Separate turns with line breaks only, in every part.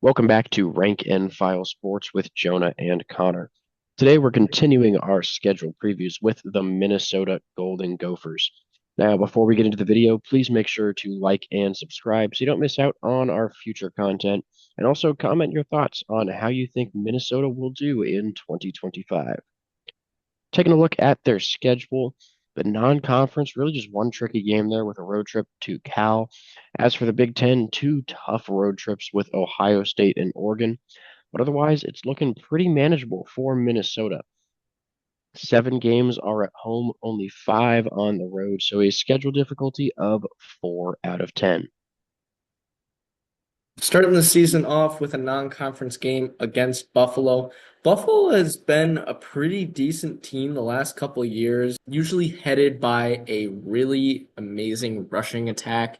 Welcome back to Rank and File Sports with Jonah and Connor. Today we're continuing our schedule previews with the Minnesota Golden Gophers. Now, before we get into the video, please make sure to like and subscribe so you don't miss out on our future content, and also comment your thoughts on how you think Minnesota will do in 2025. Taking a look at their schedule, the non-conference, really just one tricky game there with a road trip to Cal. As for the Big Ten, two tough road trips with Ohio State and Oregon. But otherwise, it's looking pretty manageable for Minnesota. Seven games are at home, only five on the road, so a schedule difficulty of 4 out of 10.
Starting the season off with a non-conference game against Buffalo. Buffalo has been a pretty decent team the last couple of years, usually headed by a really amazing rushing attack.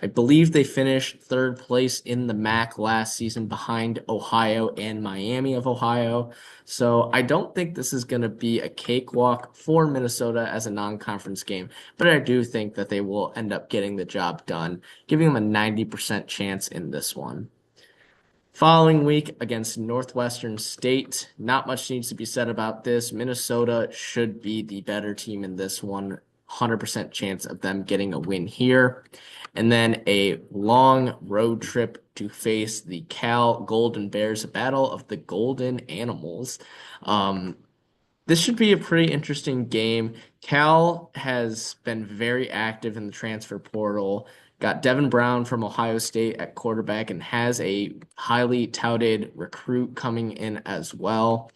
I believe they finished third place in the MAC last season behind Ohio and Miami of Ohio. So I don't think this is going to be a cakewalk for Minnesota as a non-conference game, but I do think that they will end up getting the job done, giving them a 90% chance in this one. Following week against Northwestern State, not much needs to be said about this. Minnesota should be the better team in this one. 100% chance of them getting a win here. And then a long road trip to face the Cal Golden Bears, a battle of the Golden Animals. Um, this should be a pretty interesting game. Cal has been very active in the transfer portal. Got Devin Brown from Ohio State at quarterback and has a highly touted recruit coming in as well.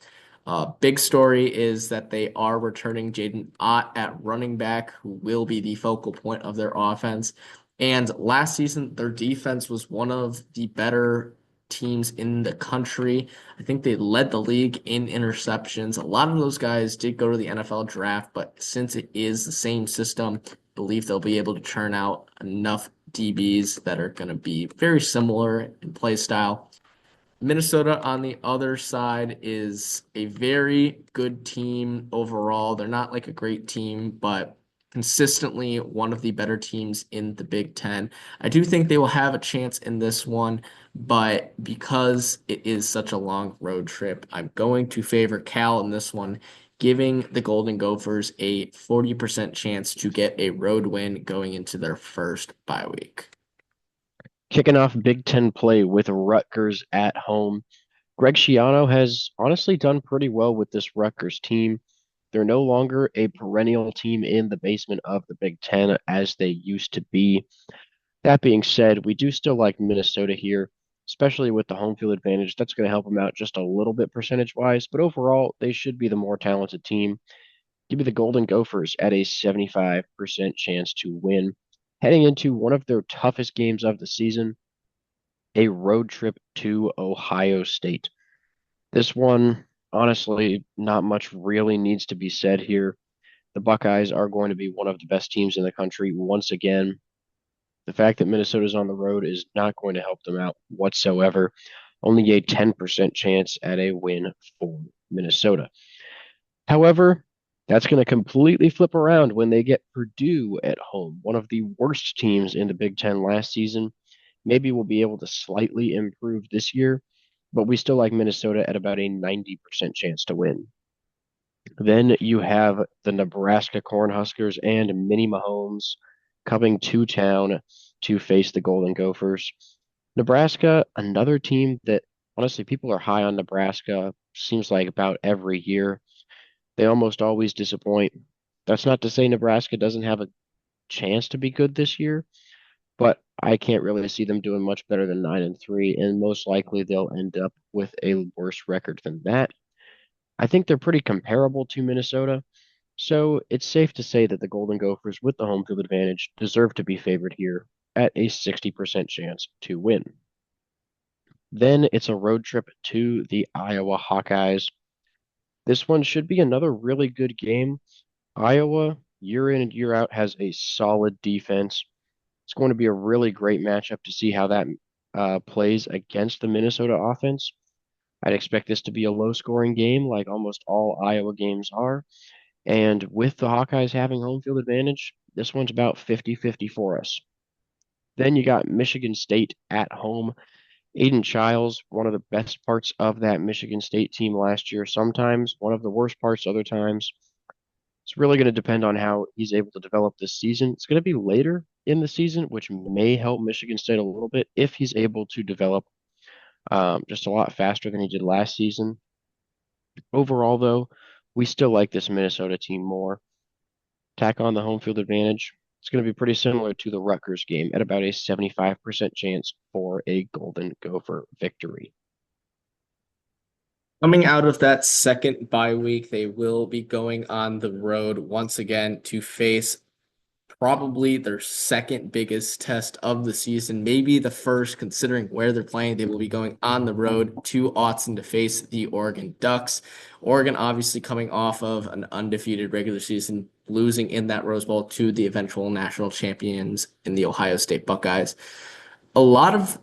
Big story is that they are returning Jaden Ott at running back, who will be the focal point of their offense. And last season, their defense was one of the better teams in the country. I think they led the league in interceptions. A lot of those guys did go to the NFL draft, but since it is the same system, I believe they'll be able to churn out enough DBs that are going to be very similar in play style. Minnesota on the other side is a very good team overall. They're not like a great team, but consistently one of the better teams in the Big Ten. I do think they will have a chance in this one, but because it is such a long road trip, I'm going to favor Cal in this one, giving the Golden Gophers a 40% chance to get a road win going into their first bye week.
Kicking off Big Ten play with Rutgers at home. Greg Schiano has honestly done pretty well with this Rutgers team. They're no longer a perennial team in the basement of the Big Ten as they used to be. That being said, we do still like Minnesota here, especially with the home field advantage. That's going to help them out just a little bit percentage wise, but overall, they should be the more talented team. Give me the Golden Gophers at a 75% chance to win. Heading into one of their toughest games of the season, a road trip to Ohio State. This one, honestly, not much really needs to be said here. The Buckeyes are going to be one of the best teams in the country once again. The fact that Minnesota's on the road is not going to help them out whatsoever. Only a 10% chance at a win for Minnesota. However, that's going to completely flip around when they get Purdue at home, one of the worst teams in the Big Ten last season. Maybe we'll be able to slightly improve this year, but we still like Minnesota at about a 90% chance to win. Then you have the Nebraska Cornhuskers and Minnie Mahomes coming to town to face the Golden Gophers. Nebraska, another team that honestly people are high on Nebraska, seems like about every year. They almost always disappoint. That's not to say Nebraska doesn't have a chance to be good this year, but I can't really see them doing much better than 9-3, and most likely they'll end up with a worse record than that. I think they're pretty comparable to Minnesota, so it's safe to say that the Golden Gophers, with the home field advantage, deserve to be favored here at a 60% chance to win. Then it's a road trip to the Iowa Hawkeyes. This one should be another really good game. Iowa, year in and year out, has a solid defense. It's going to be a really great matchup to see how that plays against the Minnesota offense. I'd expect this to be a low scoring game, like almost all Iowa games are. And with the Hawkeyes having home field advantage, this one's about 50-50 for us. Then you got Michigan State at home. Aiden Childs, one of the best parts of that Michigan State team last year, sometimes one of the worst parts other times. It's really going to depend on how he's able to develop this season. It's going to be later in the season, which may help Michigan State a little bit if he's able to develop just a lot faster than he did last season. Overall, though, we still like this Minnesota team more. Tack on the home field advantage. It's going to be pretty similar to the Rutgers game at about a 75% chance for a Golden Gopher victory.
Coming out of that second bye week, they will be going on the road once again to face probably their second biggest test of the season, maybe the first, considering where they're playing. They will be going on the road to Autzen to face the Oregon Ducks. Oregon obviously coming off of an undefeated regular season, losing in that Rose Bowl to the eventual national champions in the Ohio State Buckeyes. A lot of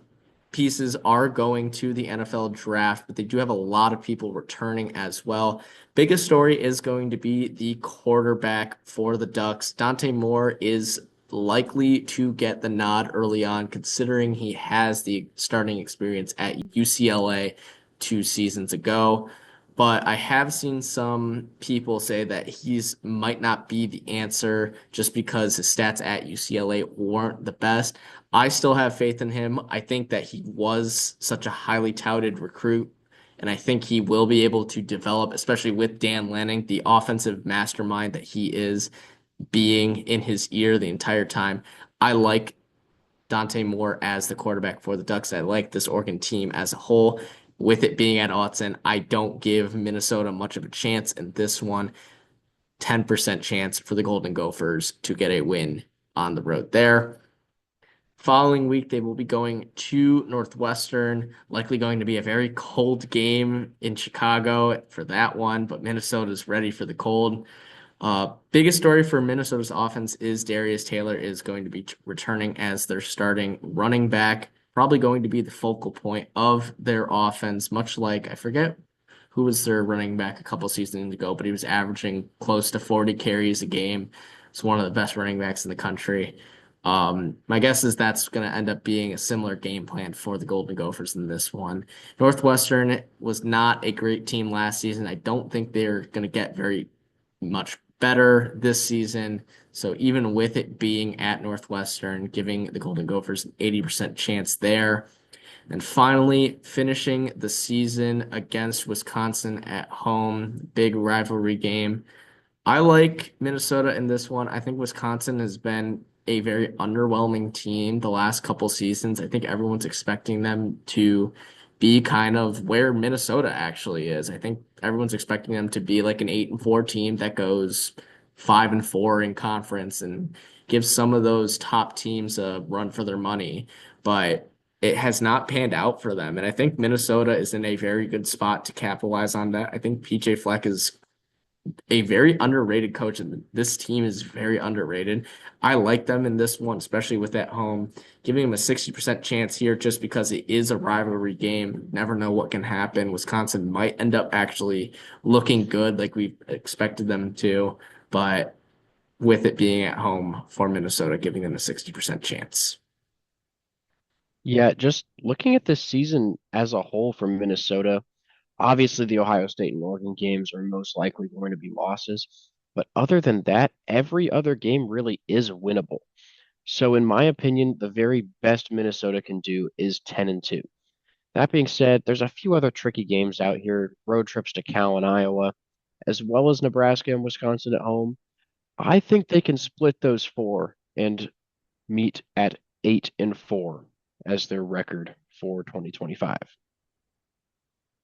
pieces are going to the NFL draft, but they do have a lot of people returning as well. Biggest story is going to be the quarterback for the Ducks. Dante Moore is likely to get the nod early on, considering he has the starting experience at UCLA 2 seasons ago. But I have seen some people say that he's might not be the answer just because his stats at UCLA weren't the best. I still have faith in him. I think that he was such a highly touted recruit, and I think he will be able to develop, especially with Dan Lanning, the offensive mastermind that he is, being in his ear the entire time. I like Dante Moore as the quarterback for the Ducks. I like this Oregon team as a whole. With it being at Autzen, I don't give Minnesota much of a chance in this one. 10% chance for the Golden Gophers to get a win on the road there. Following week, they will be going to Northwestern, likely going to be a very cold game in Chicago for that one, but Minnesota's ready for the cold. Biggest story for Minnesota's offense is Darius Taylor is going to be returning as their starting running back, probably going to be the focal point of their offense, much like I forget who was their running back a couple seasons ago, but he was averaging close to 40 carries a game. It's one of the best running backs in the country. My guess is that's going to end up being a similar game plan for the Golden Gophers in this one. Northwestern was not a great team last season. I don't think they're going to get very much better this season. So even with it being at Northwestern, giving the Golden Gophers an 80% chance there. And finally, finishing the season against Wisconsin at home, big rivalry game. I like Minnesota in this one. I think Wisconsin has been a very underwhelming team the last couple seasons. I think everyone's expecting them to be kind of where Minnesota actually is. I think everyone's expecting them to be like an 8-4 team that goes 5-4 in conference and gives some of those top teams a run for their money. But it has not panned out for them. And I think Minnesota is in a very good spot to capitalize on that. I think PJ Fleck is a very underrated coach, and this team is very underrated. I like them in this one, especially with at home, giving them a 60% chance here just because it is a rivalry game. Never know what can happen. Wisconsin might end up actually looking good like we expected them to, but with it being at home for Minnesota, giving them a 60% chance.
Yeah, just looking at this season as a whole for Minnesota, obviously the Ohio State and Oregon games are most likely going to be losses. But other than that, every other game really is winnable. So in my opinion, the very best Minnesota can do is 10-2. That being said, there's a few other tricky games out here, road trips to Cal and Iowa, as well as Nebraska and Wisconsin at home. I think they can split those four and meet at 8-4 as their record for 2025.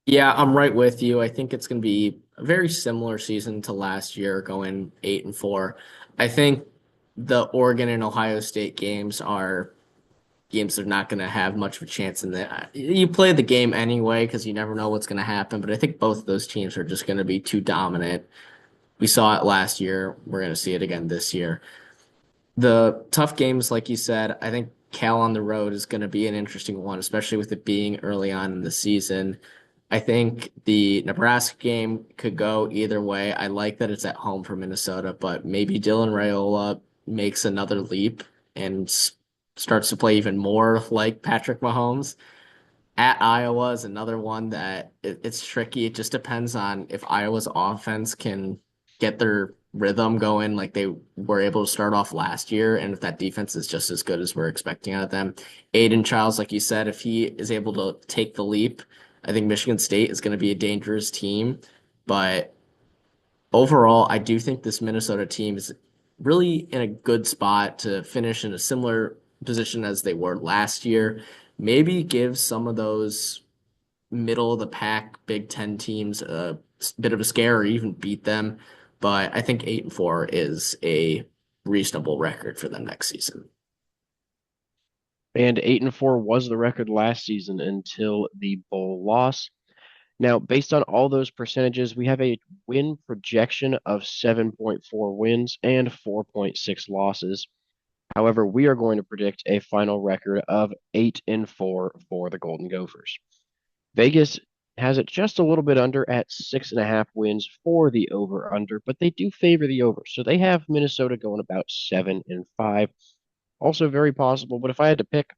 Yeah, I'm right with you. I think it's going to be a very similar season to last year, going 8-4. I think the Oregon and Ohio State games are games that are not going to have much of a chance in that. You play the game anyway because you never know what's going to happen, but I think both of those teams are just going to be too dominant. We saw it last year. We're going to see it again this year. The tough games, like you said, I think Cal on the road is going to be an interesting one, especially with it being early on in the season. I think the Nebraska game could go either way. I like that it's at home for Minnesota, but maybe Dylan Raiola makes another leap and starts to play even more like Patrick Mahomes. At Iowa is another one that it's tricky. It just depends on if Iowa's offense can get their rhythm going like they were able to start off last year, and if that defense is just as good as we're expecting out of them. Aiden Childs, like you said, if he is able to take the leap, I think Michigan State is going to be a dangerous team. But overall, I do think this Minnesota team is really in a good spot to finish in a similar position as they were last year. Maybe give some of those middle of the pack Big Ten teams a bit of a scare or even beat them. But I think 8-4 is a reasonable record for them next season.
And 8-4 was the record last season until the bowl loss. Now, based on all those percentages, we have a win projection of 7.4 wins and 4.6 losses. However, we are going to predict a final record of 8-4 for the Golden Gophers. Vegas has it just a little bit under at 6.5 wins for the over under, but they do favor the over. So they have Minnesota going about 7-5. Also very possible, but if I had to pick,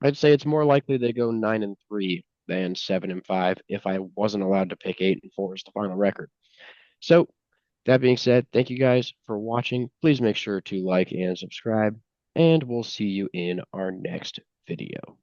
I'd say it's more likely they go 9-3 than 7-5 if I wasn't allowed to pick 8-4 as the final record. So that being said, thank you guys for watching. Please make sure to like and subscribe, and we'll see you in our next video.